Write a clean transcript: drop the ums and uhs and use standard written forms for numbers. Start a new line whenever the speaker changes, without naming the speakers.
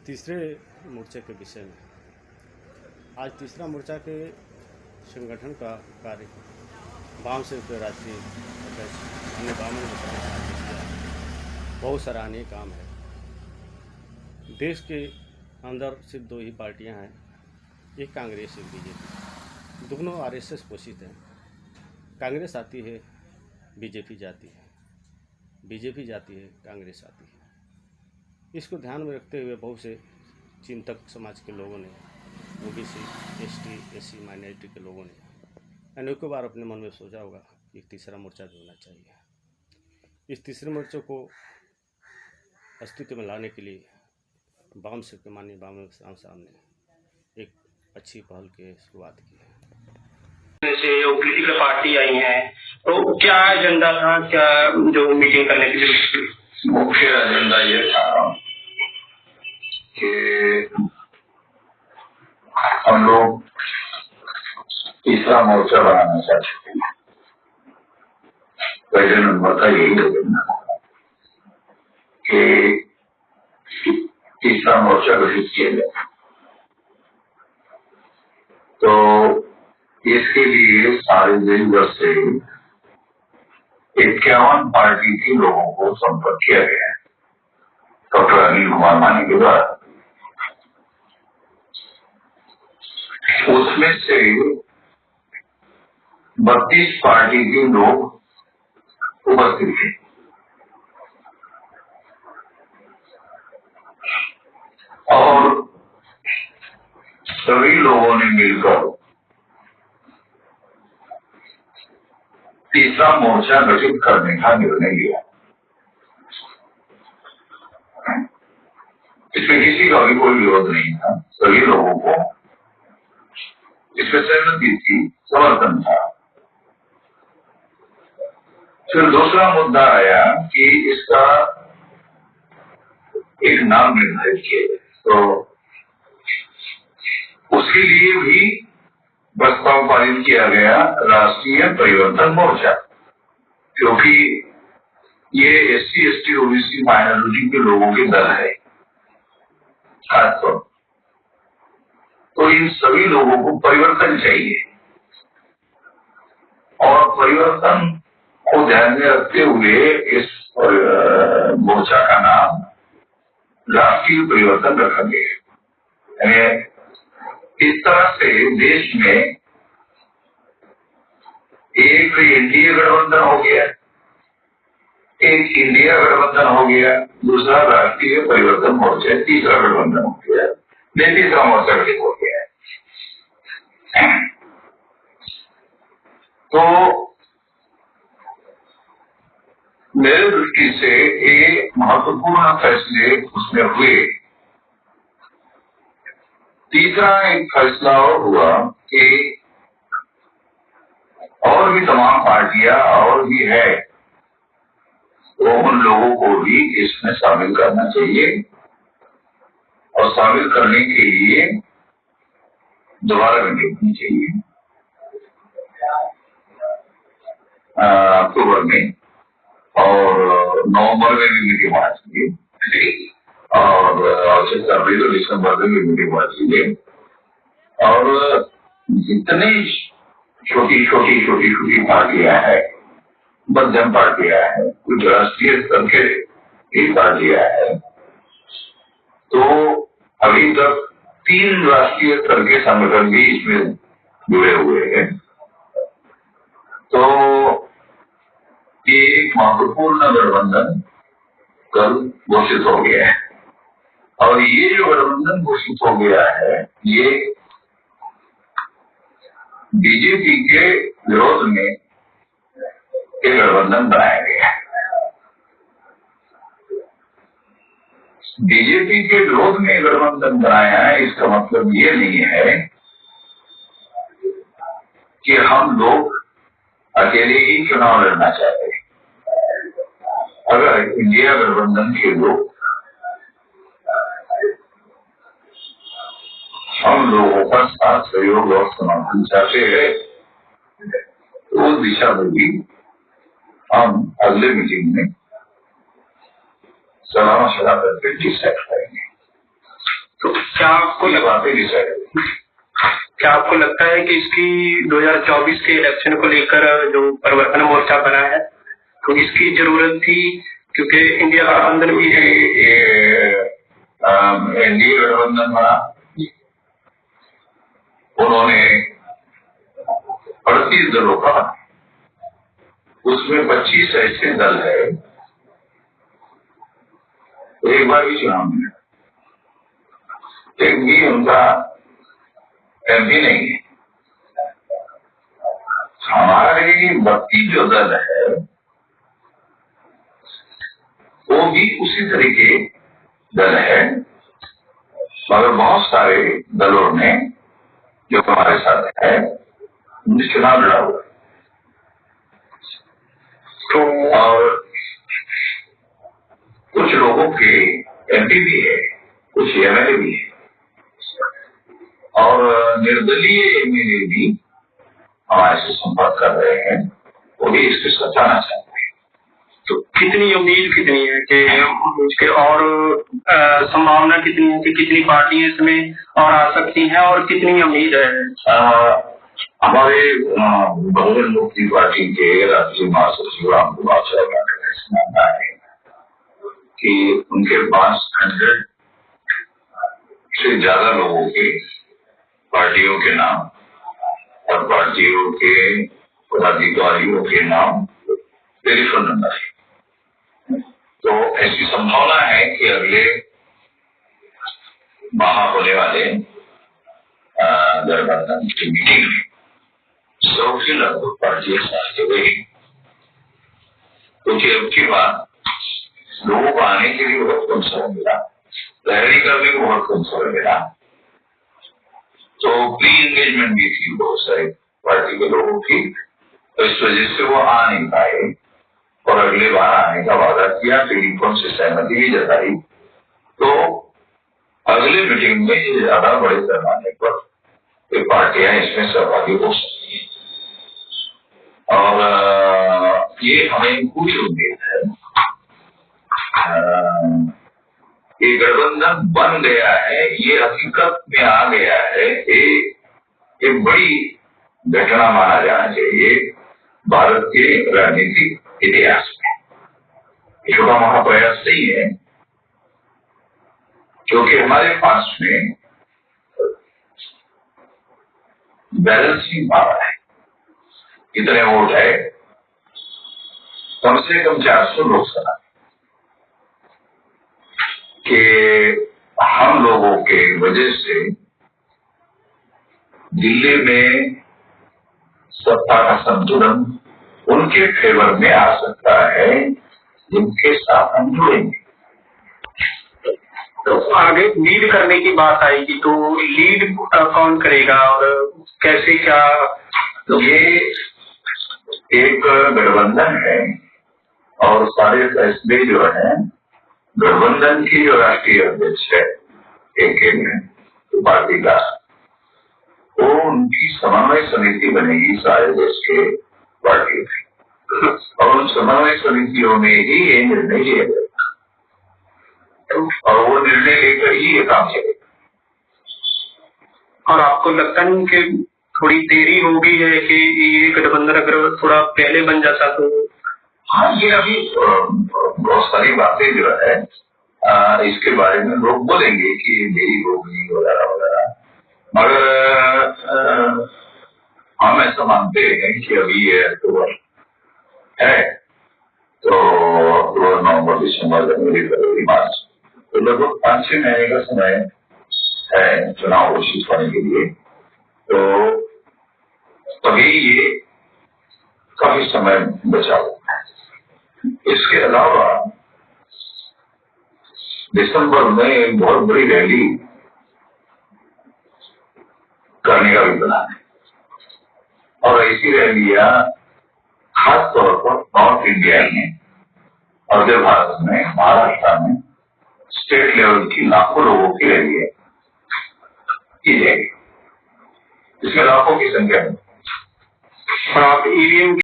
तीसरे मोर्चे के विषय में आज तीसरा मोर्चा के संगठन का कार्य वाम से राष्ट्रीय अध्यक्ष अन्य वामन बहुत सराहनीय काम है। देश के अंदर सिर्फ दो ही पार्टियां हैं, एक कांग्रेस एक बीजेपी। दोनों आरएसएस पोषित हैं। कांग्रेस आती है, बीजेपी जाती है, बीजेपी जाती है, कांग्रेस आती है। इसको ध्यान में रखते हुए बहुत से चिंतक समाज के लोगों ने, ओबीसी, एसटी, एससी, माइनॉरिटी के लोगों ने अनेकों बार अपने मन में सोचा होगा कि एक तीसरा मोर्चा भी होना चाहिए। इस तीसरे मोर्चे को अस्तित्व में लाने के लिए वाम से माननीय वाम साहब ने एक अच्छी पहल की शुरुआत की है।
से पॉलिटिकल पार्टी आई है, तो क्या एजेंडा था, क्या जो मीटिंग करने के लिए?
मुख्य एजेंडा ये था कि हम लोग तीसरा मोर्चा बनाना चाहते हैं। पहले नंबर का यही एजेंडा कि तीसरा मोर्चा गठित किया जाए। तो इसके लिए सारे देश भर से 51 पार्टी के लोगों को संपर्क किया गया है डॉक्टर अनिल कुमार मानी के द्वारा। उसमें से 32 पार्टी के लोग उपस्थित थे और सभी लोगों ने मिलकर तीसरा मोर्चा गठित करने का निर्णय लिया। इसमें किसी का भी कोई विरोध नहीं था, सभी लोगों को इसमें सहमति थी, समर्थन था। फिर दूसरा मुद्दा आया कि इसका एक नाम निर्धारित किया जाए, तो उसके लिए भी प्रस्ताव पारित किया गया, राष्ट्रीय परिवर्तन मोर्चा। क्योंकि ये एससी, एसटी, ओबीसी, माइनॉरिटी के लोगों के दल है खासतौर। तो इन सभी लोगों को परिवर्तन चाहिए और परिवर्तन को ध्यान में रखते हुए इस मोर्चा का नाम राष्ट्रीय परिवर्तन रखा गया। यानी इस तरह से देश में एक एनडीए गठबंधन हो गया, एक इंडिया गठबंधन हो गया, दूसरा राष्ट्रीय परिवर्तन मोर्चा, तीसरा गठबंधन हो गया, तीसरा मोर्चा गठित हो गया। तो मेरे दृष्टि से ये महत्वपूर्ण फैसले उसमें हुए। तीसरा एक फैसला और हुआ कि और भी तमाम पार्टियां और भी है, तो उन लोगों को भी इसमें शामिल करना चाहिए और शामिल करने के लिए दोबारा मीटिंग होनी चाहिए अक्टूबर में, और नवंबर में भी मीटिंग होना चाहिए और फरवरी और दिसंबर में भी मीटिंग होना चाहिए। और जितनी छोटी पार्टियां हैं, मध्यम पार्टियां हैं, कुछ राष्ट्रीय स्तर के पार्टियां हैं, तो अभी तक 3 राष्ट्रीय स्तर के संगठन भी इसमें जुड़े हुए हैं। तो ये एक महत्वपूर्ण गठबंधन कल घोषित हो गया है और ये जो गठबंधन घोषित हो गया है, ये बीजेपी के विरोध में एक गठबंधन बनाया गया है। बीजेपी के विरोध में गठबंधन बनाया है, इसका मतलब ये नहीं है कि हम लोग अकेले ही चुनाव लड़ना चाहते हैं। अगर इंडिया गठबंधन के लोग हम लोगों का साथ सहयोग और समर्थन चाहते हैं, तो उस दिशा में भी हम अगले मीटिंग में सलाह मशवरा करके डिसाइड करेंगे।
क्या आपको
ये बातें डिसाइड,
क्या आपको लगता है कि इसकी 2024 के इलेक्शन को लेकर जो परिवर्तन मोर्चा बना है तो इसकी जरूरत थी, क्योंकि इंडिया गठबंधन भी है।
एनडीए गठबंधन बना, उन्होंने 38 दलों का, उसमें 25 ऐसे दल है एक बार भी चुनाव में एक भी उनका एमपी नहीं है। हमारे 32 जो दल है वो भी उसी तरह के दल है, मगर बहुत सारे दलों ने जो हमारे साथ है चुनाव लड़ा हुआ है। तो और कुछ लोगों के एमपी भी है, कुछ एमएलए भी है, और निर्दलीय एमएलए भी हमारे से संपर्क कर रहे हैं, वो भी इसके साथ आना चाहते हैं।
तो कितनी उम्मीद कितनी है कि और संभावना कितनी है कि कितनी पार्टियां इसमें और आ सकती हैं, और कितनी उम्मीद है?
हमारे बहुजन मुक्ति पार्टी के राष्ट्रीय महासचिव राम कुमार शर्मा का ऐसा मानना है कि उनके पास 100 से ज्यादा लोगों के पार्टियों के नाम और पार्टियों के पदाधिकारियों के नाम टेलीफोन नंबर है। तो ऐसी संभावना है कि अगले माह होने वाले गठबंधन की मीटिंग में 100 के लगभग पार्टियां साथ गई, क्योंकि अब की बात लोगों को आने के लिए बहुत कम समय मिला, तैयारी करने को बहुत कम समय मिला, तो प्री एंगेजमेंट भी थी बहुत सारे पार्टी के लोगों की, तो इस वजह से वो आ नहीं पाए और अगले बार आने का वादा किया, टेलीफोन से सहमति भी जताई। तो अगले मीटिंग में ज्यादा बड़े पैमाने पर पार्टियां इसमें सहभागी हो सकती हैं, और ये हमें पूरी उम्मीद है कि गठबंधन बन गया है, ये हकीकत में आ गया है, एक बड़ी घटना माना जाना चाहिए भारत के राजनीतिक इतिहास में। छोटा मोटा प्रयास नहीं है, क्योंकि हमारे पास में बैलेंसिंग पावर है, इतने वोट है, कम से कम 400 लोकसभा के हम लोगों के वजह से दिल्ली में सत्ता का संतुलन उनके फेवर में आ सकता है, जिनके साथ हम जुड़ेंगे।
तो आगे लीड करने की बात आएगी, तो लीड कौन करेगा और कैसे, क्या?
तो ये एक गठबंधन है और सारे फैसले जो है गठबंधन की जो राष्ट्रीय अध्यक्ष है एक पार्टी का, वो उनकी समन्वय समिति बनेगी सारे देश के पार्टी में, और उन समन्वय समितियों में ही ये निर्णय लिया जाएगा और वो निर्णय लेकर ही ये काम चलेगा।
और आपको लगता नहीं कि थोड़ी देरी हो गई है कि ये गठबंधन अगर थोड़ा पहले बन जाता तो?
हाँ, ये अभी बहुत सारी बातें जो है इसके बारे में लोग बोलेंगे कि देरी हो गई वगैरह वगैरह, मगर हम ऐसा मानते हैं कि अभी ये अक्टूबर है, तो अक्टूबर, नवंबर, दिसंबर, जनवरी, फरवरी, मार्च, तो लगभग 5-6 महीने का समय है चुनाव घोषित होने के लिए। तो अभी ये काफी समय बचा हुआ है। इसके अलावा दिसंबर में एक बहुत बड़ी रैली करने का भी प्लान है, और ऐसी रैलियां खास तौर पर नॉर्थ इंडिया में और मध्य भारत में, महाराष्ट्र में स्टेट लेवल की लाखों लोगों की रैलियां की जाएगी, इसमें लाखों की संख्या में।
और आप ईवीएम